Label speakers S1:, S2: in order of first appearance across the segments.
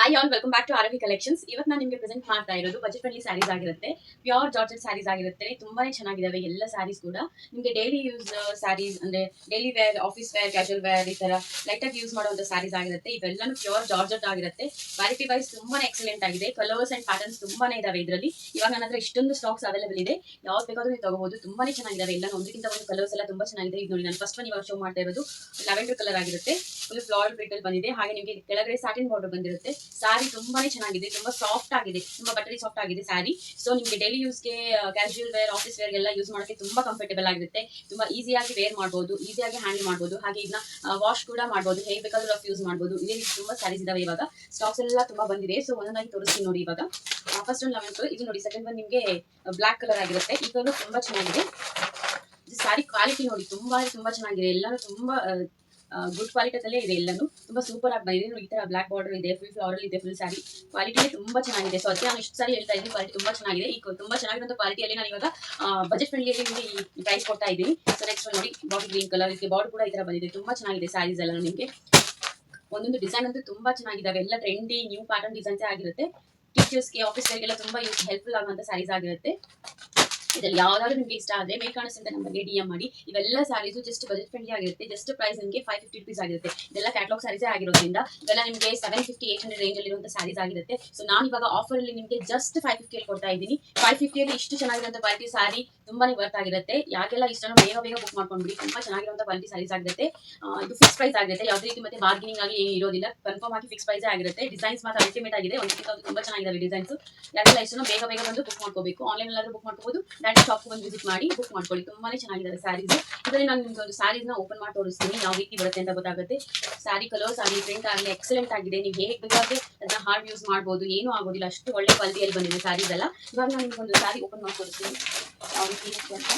S1: Hi all, welcome back to Aaravi collections. ಇವತ್ತು ನಾನು ನಿಮಗೆ ಪ್ರೆಸೆಂಟ್ ಮಾಡ್ತಾ ಇರೋದು ಬಜೆಟ್ ಫ್ರೆಂಡ್ಲಿ ಸ್ಯಾರೀಸ್ ಆಗಿರುತ್ತೆ. ಪ್ಯೂರ್ ಜಾರ್ಜೆಟ್ ಸ್ಯಾರೀಸ್ ಆಗಿರುತ್ತೆ. ತುಂಬಾನೇ ಚೆನ್ನಾಗಿದಾವೆ ಎಲ್ಲ ಸ್ಯಾರೀಸ್ ಕೂಡ. ನಿಮಗೆ ಡೈಲಿ ಯೂಸ್ ಸ್ಯಾರೀಸ್ ಅಂದ್ರೆ daily wear, office wear, casual wear ಈ ತರ ಲೈಟ್ ಆಗಿ ಯೂಸ್ ಮಾಡುವಂತ ಸ್ಯಾರೀಸ್ ಆಗಿರುತ್ತೆ. ಇವೆಲ್ಲನೂ ಪ್ಯೂರ್ ಜಾರ್ಜೆಟ್ ಆಗಿರುತ್ತೆ. ಕ್ವಾಲಿಟಿ ವೈಸ್ ತುಂಬಾನೇ ಎಕ್ಸಲೆಂಟ್ ಆಗಿದೆ. ಕಲರ್ಸ್ ಅಂಡ್ ಪ್ಯಾಟರ್ನ್ಸ್ ತುಂಬಾನೇ ಇದಾವೆ ಇದರಲ್ಲಿ. ಇವಾಗ ನನ್ನ ಹತ್ರ ಇಷ್ಟೊಂದು ಸ್ಟಾಕ್ಸ್ ಅವೈಲೇಬಲ್ ಇದೆ. ಯಾವ್ದು ಬೇಕಾದ್ರೂ ನೀವು ತಗೋಬಹುದು. ತುಂಬಾನೇ ಚೆನ್ನಾಗಿದಾವೆ ಎಲ್ಲ. ಒಂದಕ್ಕಿಂತ ಒಂದು ಕಲರ್ಸ್ ಎಲ್ಲ ತುಂಬಾ ಚೆನ್ನಾಗಿದೆ. ಇದು ನೋಡಿ, ನಾನು ಫಸ್ಟ್ ಒನ್ ಇವಾಗ ಶೋ ಮಾಡ್ತಾ ಇರೋದು ಲ್ಯಾವೆಂಡರ್ ಕಲರ್ ಆಗಿರುತ್ತೆ. ಫುಲ್ ಫ್ಲಾರಲ್ ಪ್ರಿಂಟ್ ಅಲ್ಲಿ ಬಂದಿದೆ. ಹಾಗೆ ನಿಮಗೆ ಕೆಳಗಡೆ ಸ್ಯಾಟಿನ್ ಬಾರ್ಡರ್ ಬಂದಿರುತ್ತೆ. ಸ್ಯಾರಿ ತುಂಬಾನೇ ಚೆನ್ನಾಗಿದೆ, ತುಂಬಾ ಸಾಫ್ಟ್ ಆಗಿದೆ, ತುಂಬಾ ಬಟರಿ ಸಾಫ್ಟ್ ಆಗಿದೆ ಸ್ಯಾರಿ. ಸೊ ನಿಮಗೆ ಡೈಲಿ ಯೂಸ್ಗೆ, ಕ್ಯಾಶುವಲ್ ವೇರ್, ಆಫೀಸ್ ವೇರ್ ಎಲ್ಲ ಯೂಸ್ ಮಾಡೋಕ್ಕೆ ತುಂಬಾ ಕಂಫರ್ಟೇಬಲ್ ಆಗಿರುತ್ತೆ. ತುಂಬಾ ಈಸಿಯಾಗಿ ವೇರ್ ಮಾಡಬಹುದು, ಈಸಿಯಾಗಿ ಹ್ಯಾಂಡಲ್ ಮಾಡಬಹುದು. ಹಾಗೆ ಇದನ್ನ ವಾಶ್ ಕೂಡ ಮಾಡಬಹುದು, ಹೇಗೆ ಬೇಕಾದ್ರೂ ರಫ್ ಯೂಸ್ ಮಾಡಬಹುದು. ಇದೇ ರೀತಿ ತುಂಬಾ ಸ್ಯಾರೀಸ್ ಇದಾವೆ. ಇವಾಗ ಸ್ಟಾಕ್ಸ್ ಎಲ್ಲ ತುಂಬಾ ಬಂದಿದೆ. ಸೊ ಒಂದೊಂದಾಗಿ ತೋರಿಸ್ತೀನಿ ನೋಡಿ. ಇವಾಗ ಫಸ್ಟ್ ಒಂದು ಲೆವೆನ್ ಇದು ನೋಡಿ. ಸೆಕೆಂಡ್ ಒನ್ ನಿಮಗೆ ಬ್ಲಾಕ್ ಕಲರ್ ಆಗಿರುತ್ತೆ. ಈ ಕಲರ್ ತುಂಬಾ ಚೆನ್ನಾಗಿದೆ. ಸ್ಯಾರಿ ಕ್ವಾಲಿಟಿ ನೋಡಿ, ತುಂಬಾ ಚೆನ್ನಾಗಿದೆ. ಎಲ್ಲಾನು ತುಂಬಾ ಗುಡ್ ಕ್ವಾಲಿಟಿಯಲ್ಲೇ ಇದೆ. ಎಲ್ಲಾನು ತುಂಬಾ ಸೂಪರ್ ಆಗಿ ಬಂದಿದೆ. ಈ ತರ ಬ್ಲಾಕ್ ಬಾರ್ಡರ್ ಇದೆ, ಫುಲ್ ಫ್ಲವರ್ ಇದೆ, ಫುಲ್ ಸ್ಯಾರಿ ಕ್ವಾಲಿಟಿ ತುಂಬಾ ಚೆನ್ನಾಗಿದೆ. ಸೊ ಅದಕ್ಕೆ ನಾನು ಇಷ್ಟು ಸಾರಿ ಹೇಳ್ತಾ ಇದ್ದೀನಿ, ಕ್ವಾಲಿಟಿ ತುಂಬಾ ಚೆನ್ನಾಗಿದೆ. ಈ ತುಂಬಾ ಚೆನ್ನಾಗಿರೋ ಕ್ವಾಲಿಟಿಯಲ್ಲಿ ನಾನು ಇವಾಗ ಬಜೆಟ್ ಫ್ರೆಂಡ್ಲಿಯಲ್ಲಿ ನಿಮಗೆ ಈ ಪ್ರೈಸ್ ಕೊಡ್ತಾ ಇದ್ದೀನಿ. ಸೊ ನೆಕ್ಸ್ಟ್ ನೋಡಿ, ಬಾಡಿ ಗ್ರೀನ್ ಕಲರ್, ಇದಕ್ಕೆ ಬಾರ್ಡರ್ ಕೂಡ ಈ ತರ ಬಂದಿದೆ. ತುಂಬಾ ಚೆನ್ನಾಗಿದೆ ಸ್ಯಾರೀಸ್ ಎಲ್ಲ. ನಿಮಗೆ ಒಂದೊಂದು ಡಿಸೈನ್ ಅಂತೂ ತುಂಬಾ ಚೆನ್ನಾಗಿದ್ದಾವೆ. ಎಲ್ಲ ಟ್ರೆಂಡಿ ನ್ಯೂ ಪ್ಯಾಟರ್ನ್ ಡಿಸೈನ್ಸ್ ಆಗಿರುತ್ತೆ. ಟೀಚರ್ಸ್ಗೆ, ಆಫೀಸ್ ವೇರ್ಗೆಲ್ಲ ತುಂಬಾ ಹೆಲ್ಪ್ಫುಲ್ ಆಗುವಂತ ಸ್ಯಾರೀಸ್ ಆಗಿರುತ್ತೆ. ಇದರಲ್ಲಿ ಯಾವ್ದಾದ್ರು ನಿಮಗೆ ಇಷ್ಟ ಆದ್ರೆ ಮೇಲೆ ಕಾಣಿಸಿದ ನಂಬರ್ಗೆ DM ಮಾಡಿ. ಇವೆಲ್ಲ ಸ್ಯಾರೀಸು ಜಸ್ಟ್ ಬಜೆಟ್ ಫ್ರೆಂಡ್ಲಿ ಆಗಿರುತ್ತೆ. ಜಸ್ಟ್ ಪ್ರೈಸ್ ನಿಮಗೆ 550 rupees ಆಗಿರುತ್ತೆ. ಇದೆಲ್ಲ ಕ್ಯಾಟಲಾಗ್ ಸ್ಯಾರೀಸೇ ಆಗಿರೋದ್ರಿಂದ ಇವೆಲ್ಲ ನಿಮಗೆ 750-800 ರೇಂಜ್ ಅಲ್ಲಿ ಇರುವಂತ ಸ್ಯಾರೀಸ್ ಆಗಿರುತ್ತೆ. ಸೊ ನಾನು ಇವಾಗ ಆಫರ್ ಅಲ್ಲಿ ನಿಮಗೆ ಜಸ್ಟ್ 550 ಅಲ್ಲಿ ಕೊಡ್ತಾ ಇದ್ದೀನಿ. 550 ಅಲ್ಲಿ ಇಷ್ಟು ಚೆನ್ನಾಗಿರುವಂತ ಕ್ವಾಲಿಟಿ ಸ್ಯಾರಿ ತುಂಬಾನೇ ವರ್ತ್ ಆಗಿರುತ್ತೆ. ಯಾಕೆಲ್ಲ ಇಷ್ಟನ್ನು ಬೇಗ ಬುಕ್ ಮಾಡ್ಕೊಂಡ್ಬಿಡಿ. ತುಂಬಾ ಚೆನ್ನಾಗಿರುವಂತ ಕ್ವಾಲಿಟಿ ಸ್ಯಾರೀಸ್ ಆಗಿರುತ್ತೆ. ಇದು ಫಿಕ್ಸ್ ಪ್ರೈಸ್ ಆಗಿರುತ್ತೆ. ಯಾವುದೇ ರೀತಿ ಮತ್ತೆ ಬಾರ್ಗೇನಿಂಗ್ ಆಗಿ ಏನು ಇರೋದಿಲ್ಲ. ಕನ್ಫರ್ಮ್ ಆಗಿ ಫಿಕ್ಸ್ ಪ್ರೈಸ್ ಆಗಿರುತ್ತೆ. ಡಿಸೈನ್ಸ್ ಮಾತ್ರ ಅಲ್ಟಿಮೇಟ್ ಆಗಿದೆ. ಒಂದಕ್ಕಿಂತ ತುಂಬಾ ಚೆನ್ನಾಗಿದ್ದಾವೆ ಡಿಸೈನ್ಸ್. ಯಾಕೆಲ್ಲ ಇಷ್ಟನ್ನು ಬೇಗ ಬಂದು ಬುಕ್ ಮಾಡ್ಕೋಬೇಕು. ಆನ್ಲೈನ್ ಅಲ್ಲಾದ್ರೂ ಬುಕ್ ಮಾಡ್ಕೋಬಹುದು. ಡೈರೆಕ್ಟ್ ಶಾಪ್ ಬಂದು ವಿಸಿಟ್ ಮಾಡಿ ಬುಕ್ ಮಾಡ್ಕೊಳ್ಳಿ. ತುಂಬಾನೇ ಚೆನ್ನಾಗಿದ್ದಾರೆ ಸ್ಯಾರೀಸ್. ಇದರಲ್ಲಿ ನಾನು ನಿಮ್ಗೆ ಒಂದು ಸ್ಯಾರೀಸ್ ನ ಓಪನ್ ಮಾಡಿ ತೋರಿಸ್ತೀನಿ, ಯಾವ ರೀತಿ ಬರುತ್ತೆ ಅಂತ ಗೊತ್ತಾಗುತ್ತೆ. ಸ್ಯಾರಿ ಕಲರ್ಸ್ ಆಗಲಿ, ಪ್ರಿಂಟ್ ಆಗಲಿ ಎಕ್ಸಲೆಂಟ್ ಆಗಿದೆ. ನೀವು ಹೇಗೆ ಬೇಕಾದ್ರೆ ಅದನ್ನ ಹಾರ್ಡ್ ಯೂಸ್ ಮಾಡಬಹುದು, ಏನೂ ಆಗೋದಿಲ್ಲ. ಅಷ್ಟು ಒಳ್ಳೆ ಕ್ವಾಲಿಟಿಯಲ್ಲಿ ಬಂದಿದೆ ಸ್ಯಾರೀಸ್ ಎಲ್ಲ. ಇವಾಗ ನಾನು ನಿಮ್ಗೆ ಒಂದು ಸ್ಯಾರಿ ಓಪನ್ ಮಾಡಿ ತೋರಿಸ್ತೀನಿ, ಯಾವ ರೀತಿ ಇರುತ್ತೆ ಅಂತ.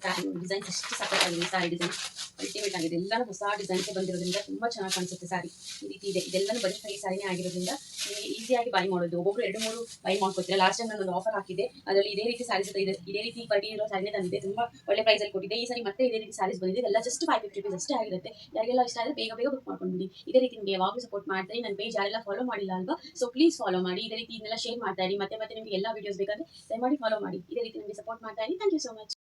S1: ಸ್ಯಾರಿ ಡಿಸೈನ್ಸ್ ಎಷ್ಟು ಸಪೋರ್ಟ್ ಆಗಿದೆ. ಸ್ಯಾರಿ ಡಿಸೈನ್ ಅಲ್ಟಿಮೇಟ್ ಆಗಿದೆ. ಎಲ್ಲಾನು ಹೊಸ ಡಿಸೈನ್ಸ್ ಬಂದಿರೋದ್ರಿಂದ ತುಂಬಾ ಚೆನ್ನಾಗಿ ಕಾಣಿಸುತ್ತೆ ಸ್ಯಾರಿ. ಈ ರೀತಿ ಇದೆ. ಇದೆಲ್ಲನೂ ಬಜೆಟ್ ಫ್ರೆಂಡ್ಲಿ ಸ್ಯಾರಿನೇ ಆಗಿರೋದ್ರಿಂದ ನಿಮಗೆ ಈಸಿಯಾಗಿ ಬೈ ಮಾಡೋದು. ಒಬ್ಬೊಬ್ರು 2-3 ಬೈ ಮಾಡ್ಕೊತೀರಾ. ಲಾಸ್ಟ್ ಟೈಮ್ ನಾನು ಒಂದು ಆಫರ್ ಹಾಕಿದೆ, ಅದರಲ್ಲಿ ಇದೇ ರೀತಿ ಸ್ಯಾರೀಸ್ ಇದೆ. ಇದೇ ರೀತಿ ಕ್ವಾಲಿಟಿ ಇರೋ ಸ್ಯಾರಿನೇ ತಂದಿದೆ. ತುಂಬಾ ಒಳ್ಳೆ ಪ್ರೈಸ್ ಅಲ್ಲಿ ಕೊಟ್ಟಿದೆ. ಈ ಸಾರಿ ಮತ್ತೆ ಇದೇ ರೀತಿ ಸ್ಯಾರೀಸ್ ಬಂದಿದೆ. ಎಲ್ಲ ಜಸ್ಟ್ 550 rupees ಅಷ್ಟೇ ಆಗಿರುತ್ತೆ. ಯಾರಿಗೆಲ್ಲ ಇಷ್ಟ ಆದ್ರೆ ಬೇಗ ಬುಕ್ ಮಾಡ್ಕೊಂಡ್ಬಿಡಿ. ಇದೇ ರೀತಿ ನಿಮಗೆ ಯಾವಾಗಲೂ ಸಪೋರ್ಟ್ ಮಾಡ್ತೀನಿ. ನನ್ನ ಪೇಜ್ ಯಾರೆಲ್ಲ ಫಾಲೋ ಮಾಡಿಲ್ಲ ಅಲ್ವಾ, ಸೊ ಪ್ಲೀಸ್ ಫಾಲೋ ಮಾಡಿ. ಇದೇ ರೀತಿ ಇದನ್ನೆಲ್ಲ ಶೇರ್ ಮಾಡ್ತಾ ಇರಿ. ಮತ್ತೆ ನಿಮಗೆ ಎಲ್ಲ ವಿಡಿಯೋಸ್ ಬೇಕಾದ್ರೆ ದಯಮಾಡಿ ಫಾಲೋ ಮಾಡಿ. ಇದೇ ರೀತಿ ನಿಮಗೆ ಸಪೋರ್ಟ್ ಮಾಡ್ತಾ ಇರಿ. Thank you so much.